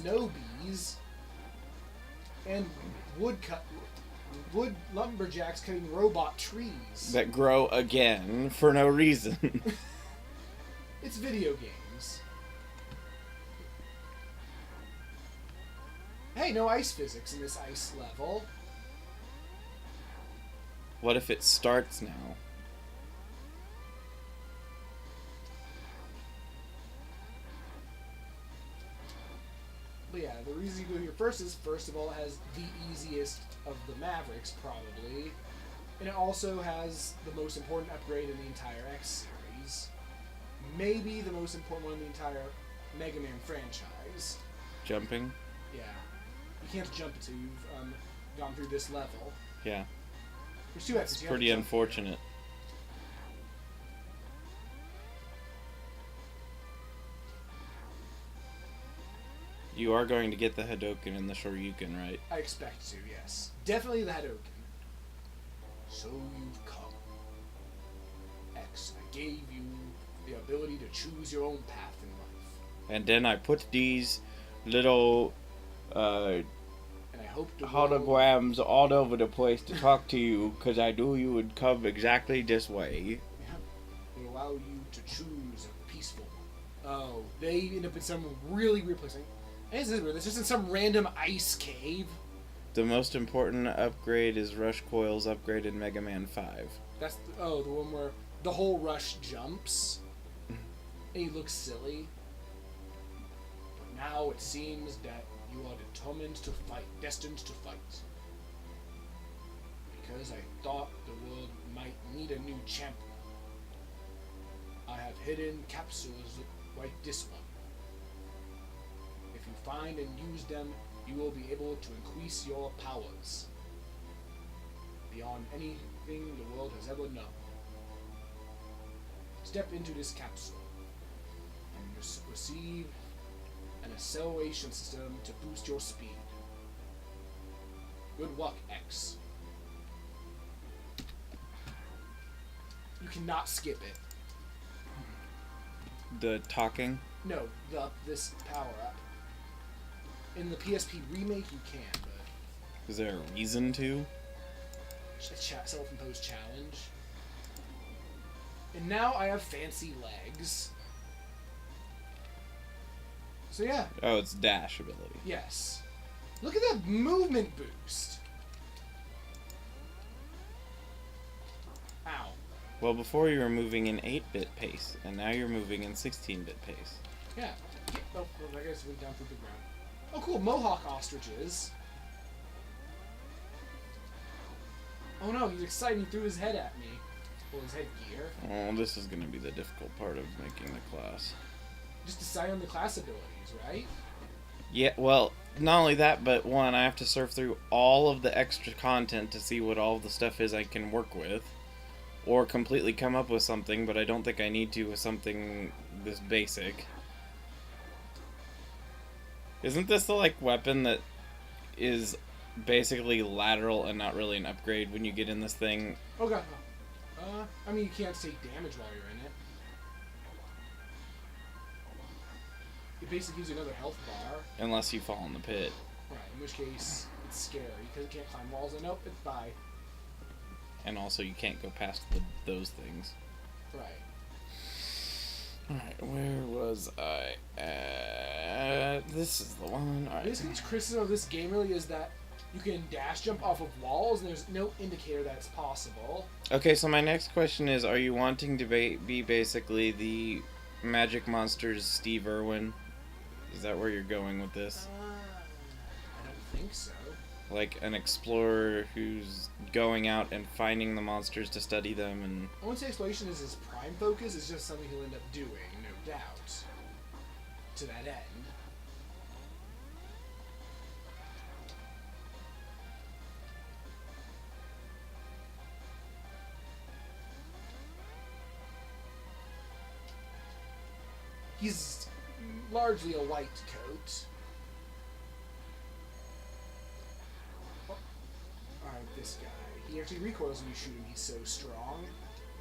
snow bees and wood lumberjacks cutting robot trees. That grow again for no reason. It's video games. Hey, no ice physics in this ice level. What if it starts now? But yeah, the reason you go here first is, first of all, it has the easiest of the Mavericks, probably. And it also has the most important upgrade in the entire X series. Maybe the most important one in the entire Mega Man franchise. Jumping? Yeah. You can't jump until you've gone through this level. Yeah. There's two X's. It's pretty unfortunate. You are going to get the Hadoken and the Shoryuken, right? I expect to, yes. Definitely the Hadoken. So you've come. X, I gave you the ability to choose your own path in life. And then I put these little And I hope to holograms all over the place to talk to you, because I knew you would come exactly this way. They allow you to choose a peaceful one. Oh, they end up in some really weird place. This is weird. This is in some random ice cave. The most important upgrade is Rush Coil's upgrade in Mega Man 5. That's the one where the whole Rush jumps. And he looks silly. But now it seems that you are determined to fight, destined to fight. Because I thought the world might need a new champion. I have hidden capsules like this one. If you find and use them, you will be able to increase your powers beyond anything the world has ever known. Step into this capsule and receive an acceleration system to boost your speed. Good luck, X. You cannot skip it. The talking? No, this power up. In the PSP remake, you can, but Is there a reason to? Self-imposed challenge. And now I have fancy legs. So yeah. Oh, it's dash ability. Yes. Look at that movement boost. Ow. Well, before you were moving in 8-bit pace, and now you're moving in 16-bit pace. Yeah. Oh, I guess we went down through the ground. Oh, cool. Mohawk ostriches. Oh no, he's excited. He threw his head at me. Well, his headgear. Oh, this is going to be the difficult part of making the class. Just decide on the class abilities, right? Yeah, well, not only that, but one, I have to surf through all of the extra content to see what all of the stuff is I can work with. Or completely come up with something, but I don't think I need to with something this basic. Isn't this the, like, weapon that is basically lateral and not really an upgrade when you get in this thing? Oh god, no. I mean, you can't take damage while you're in it. It basically gives you another health bar. Unless you fall in the pit. Right, in which case, it's scary, because it can't climb walls, and nope, it's bye. And also you can't go past those things. Right. Alright, where was I at? This is the one. Alright. Basically, criticism of this game really is that you can dash jump off of walls, and there's no indicator that it's possible. Okay, so my next question is, are you wanting to be basically the Magic Monsters Steve Irwin? Is that where you're going with this? I don't think so. Like an explorer who's going out and finding the monsters to study them and... I wouldn't say exploration is his prime focus, it's just something he'll end up doing, no doubt. To that end. He's largely a white coat. Alright, this guy. He actually recoils when you shoot him, he's so strong.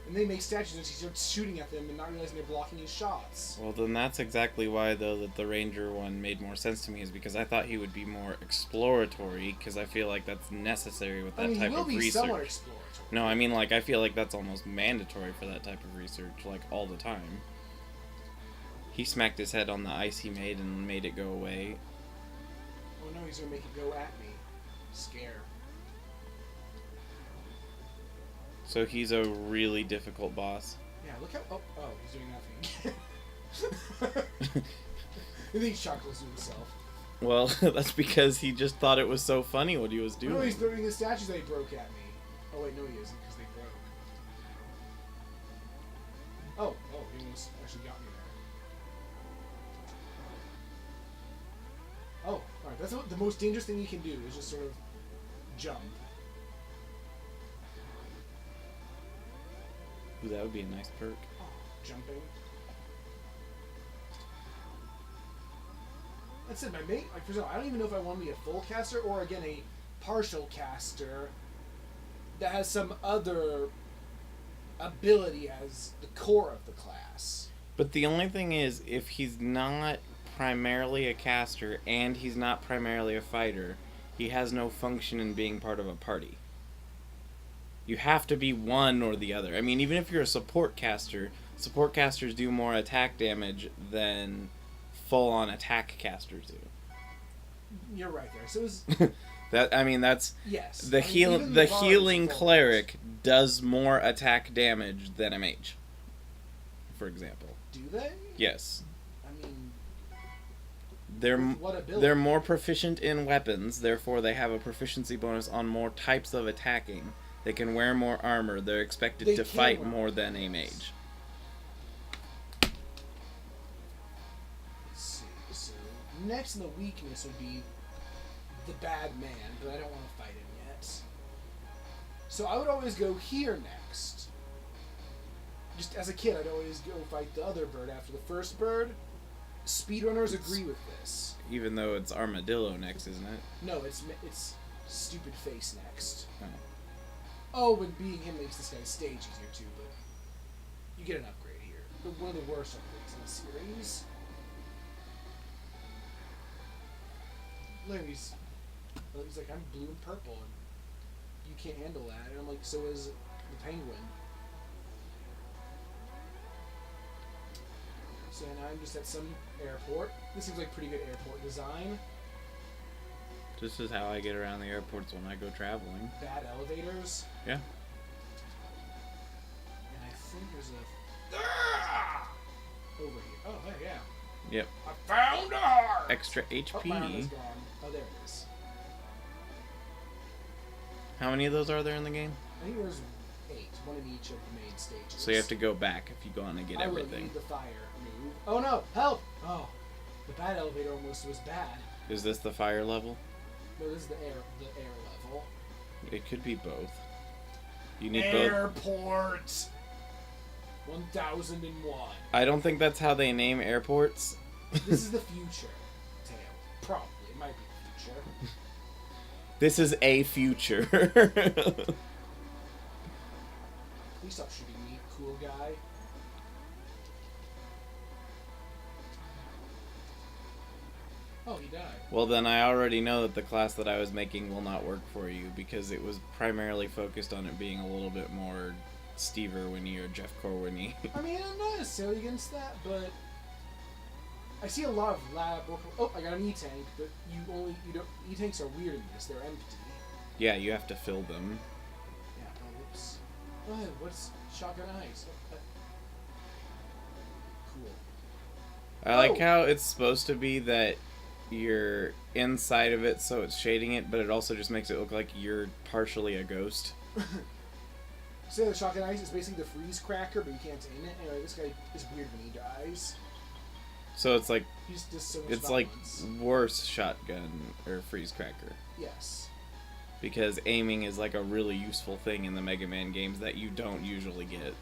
And they make statues and he starts shooting at them and not realizing they're blocking his shots. Well, then that's exactly why, though, that the Ranger one made more sense to me, is because I thought he would be more exploratory, because I feel like that's necessary with that type of research. He will be somewhat exploratory. No, I mean, like, I feel like that's almost mandatory for that type of research, like, all the time. He smacked his head on the ice he made and made it go away. Oh no, he's gonna make it go at me. Scare. So he's a really difficult boss. Yeah, look how... Oh, he's doing nothing. And then he chuckles to himself. Well, that's because he just thought it was so funny what he was doing. No, he's throwing the statues that he broke at me. Oh wait, no he isn't, because they broke. Oh, he almost actually got me there. Oh, alright, that's the most dangerous thing you can do, is just sort of jump. Ooh, that would be a nice perk. Oh, jumping. That's it, my mate, like, for example, I don't even know if I want to be a full caster or, again, a partial caster that has some other ability as the core of the class. But the only thing is, if he's not primarily a caster and he's not primarily a fighter, he has no function in being part of a party. You have to be one or the other. I mean, even if you're a support casters do more attack damage than full-on attack casters do. You're right there. So it's... that's... Yes. The healing cleric does more attack damage than a mage, for example. Do they? Yes. I mean... They're more proficient in weapons, therefore they have a proficiency bonus on more types of attacking. They can wear more armor. They're expected to fight more than a mage. Let's see. So next in the weakness would be the bad man, but I don't want to fight him yet. So I would always go here next. Just as a kid, I'd always go fight the other bird after the first bird. Speedrunners agree with this. Even though it's Armadillo next, isn't it? No, it's Stupid Face next. Oh. Oh, but being him makes this guy's stage easier too, but you get an upgrade here. But one of the worst upgrades in the series. Look, he's like, I'm blue and purple, and you can't handle that. And I'm like, so is the penguin. So now I'm just at some airport. This seems like pretty good airport design. This is how I get around the airports when I go traveling. Bad elevators. Yeah. And I think there's a... over here. Oh, hey, yeah. Yep. I found a heart! Extra HP. Oh, my arm is gone. Oh, there it is. How many of those are there in the game? I think there's 8. One in each of the main stages. So you have to go back if you go on and get everything. I will need the fire move. Oh, no! Help! Oh. The bad elevator almost was bad. Is this the fire level? No, this is the air level. It could be both. You need Airport! 1001. I don't think that's how they name airports. This is the future, Tail. Probably. It might be the future. This is a future. Please stop shooting me, cool guy. Oh, he died. Well, then I already know that the class that I was making will not work for you, because it was primarily focused on it being a little bit more Steve Irwin-y or Jeff Corwin-y. I mean, I'm not necessarily against that, but I see a lot of lab work. Oh, I got an E-tank, but you don't. E-tanks are weird in this. They're empty. Yeah, you have to fill them. Yeah. Oh, whoops. Oh, what's shotgun eyes? Cool. I like how it's supposed to be that you're inside of it, so it's shading it, but it also just makes it look like you're partially a ghost. So the shotgun ice is basically the freeze cracker, but you can't aim it. Anyway, this guy is weird when he dies. So it's like He's just so much it's like violence. worse shotgun or freeze cracker, Yes. because aiming is like a really useful thing in the Mega Man games that you don't usually get.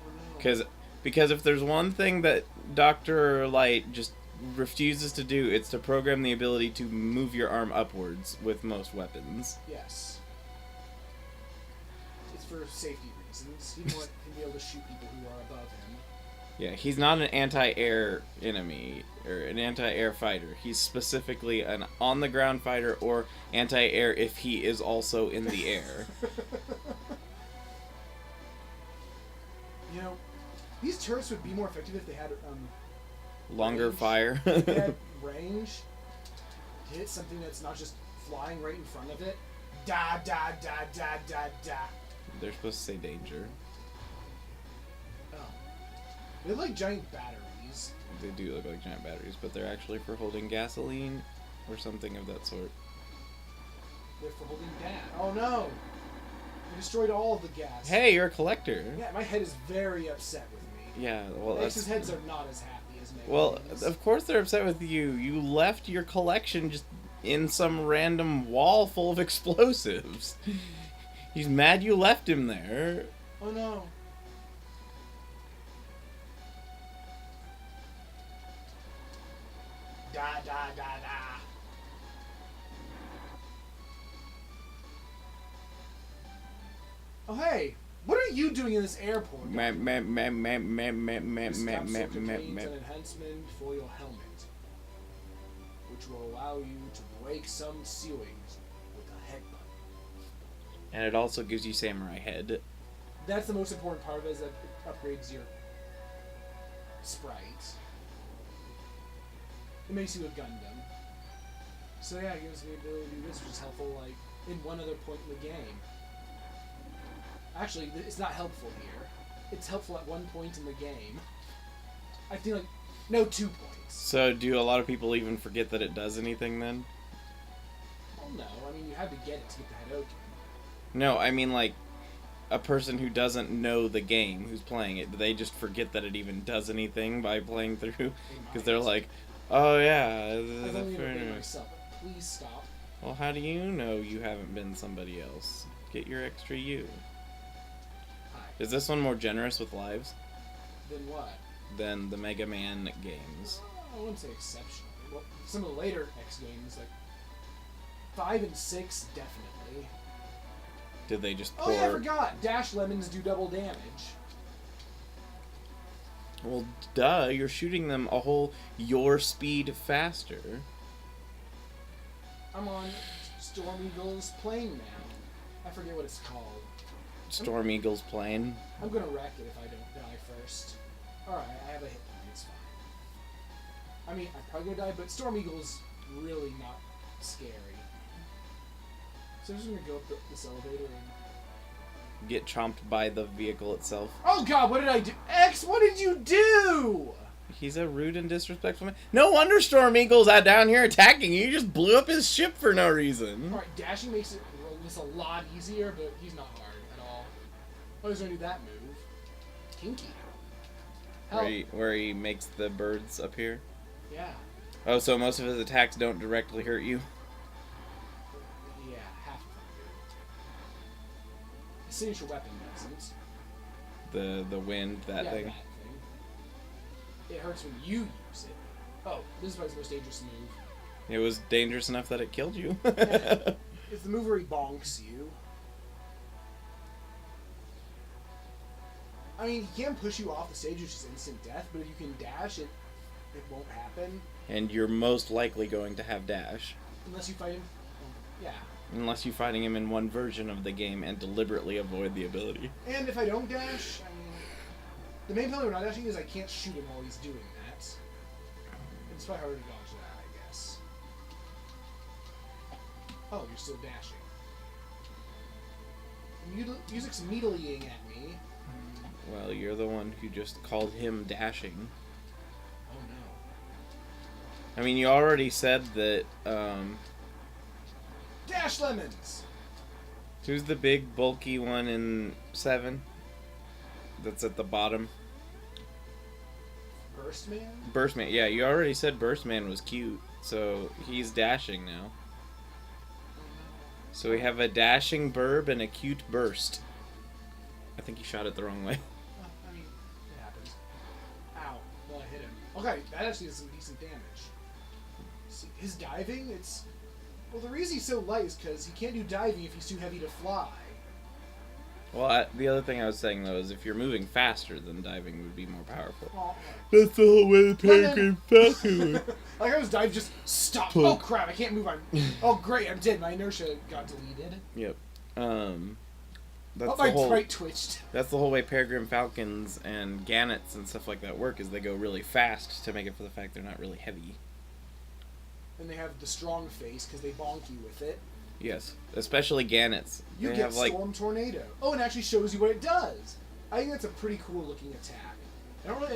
Oh, no. Because if there's one thing that Dr. Light just refuses to do, it's to program the ability to move your arm upwards with most weapons. Yes. It's for safety reasons. He didn't want him to be able to shoot people who are above him. Yeah, he's not an anti-air enemy or an anti-air fighter. He's specifically an on-the-ground fighter or anti-air if he is also in the air. You know, these turrets would be more effective if they had Longer range. fire. If they had range to hit something that's not just flying right in front of it. Da da da da da da. They're supposed to say danger. Oh. They're like giant batteries. They do look like giant batteries, but they're actually for holding gasoline or something of that sort. They're for holding gas. Oh no! We destroyed all of the gas. Hey, you're a collector. Yeah, my head is very upset with me. Yeah, well, X's heads are not as happy as Megaman's. Well, of course they're upset with you. You left your collection just in some random wall full of explosives. He's mad you left him there. Oh no. Da da da da. Oh hey, what are you doing in this airport? Meh, meh, meh, meh, meh, meh, meh, This meh, capsule meh, meh, contains meh. an enhancement for your helmet, which will allow you to break some ceilings with a headbutt. And it also gives you samurai head. That's the most important part of it, is that it upgrades your sprite. It makes you a Gundam. So yeah, it gives me the ability to do this, which is helpful, like, in one other point in the game. Actually, it's not helpful here. It's helpful at one point in the game. I feel like, no, 2 points. So do a lot of people even forget that it does anything then? Well, no, I mean, you had to get it to get the Hadoken. No, I mean like a person who doesn't know the game, who's playing it, do they just forget that it even does anything by playing through? Because they're like, oh yeah. I've only ever been myself, but please stop. Well, how do you know you haven't been somebody else? Get your extra you. Hi. Is this one more generous with lives Then what? than the Mega Man games? I wouldn't say exceptional. Well, some of the later X games, like 5 and 6, definitely. Did they just Oh pour... yeah, I forgot! Dash lemons do double damage. Well, duh, you're shooting them a whole your speed faster. I'm on Storm Eagle's plane now. I forget what it's called. Storm Eagle's plane. I'm gonna wreck it if I don't die first. Alright, I have a hit point, it's fine. I mean, I'm probably gonna die, but Storm Eagle's really not scary. So I'm just gonna go up this elevator and... Get chomped by the vehicle itself. Oh god, what did I do? X, what did you do? He's a rude and disrespectful man. No wonder Storm Eagle's out down here attacking you. You just blew up his ship for no reason. Alright, dashing makes this a lot easier, but he's not hard at all. I was gonna do that move. Kinky. Help. Where he makes the birds appear? Yeah. Oh, so most of his attacks don't directly hurt you? Yeah, half of them do. His signature weapon doesn't. The wind, that yeah, thing? That thing. It hurts when you use it. Oh, this is probably the most dangerous move. It was dangerous enough that it killed you. Yeah. It's the move where he bonks you. I mean, he can push you off the stage, which is instant death, but if you can dash, it won't happen. And you're most likely going to have dash. Unless you fight him. Yeah. Unless you're fighting him in one version of the game and deliberately avoid the ability. And if I don't dash, I mean... The main penalty of not dashing is I can't shoot him while he's doing that. It's probably harder to dodge that, I guess. Oh, you're still dashing. Music's needling at me. Well, you're the one who just called him dashing. Oh no. I mean, you already said that, Dash lemons! who's the big, bulky one in 7? That's at the bottom? Burstman? Burstman. Yeah, you already said Burstman was cute, so he's dashing now. So we have a dashing burb and a cute burst. I think he shot it the wrong way. I mean, it happens. Ow. Well, I hit him. Okay, that actually does some decent damage. See, his diving, it's... Well, the reason he's so light is because he can't do diving if he's too heavy to fly. Well, the other thing I was saying, though, is if you're moving faster, then diving would be more powerful. Oh. That's the whole way the Peregrine Falcon works. Like I was dive, just stop. Oh crap! I can't move. Oh great! I'm dead. My inertia got deleted. Yep. That's my sprite twitched. That's the whole way Peregrine Falcons and Gannets and stuff like that work. Is they go really fast to make it for the fact they're not really heavy. And they have the strong face because they bonk you with it. Yes, especially Gannets. You they get have, like, Storm Tornado. Oh, it actually shows you what it does. I think that's a pretty cool looking attack. I don't really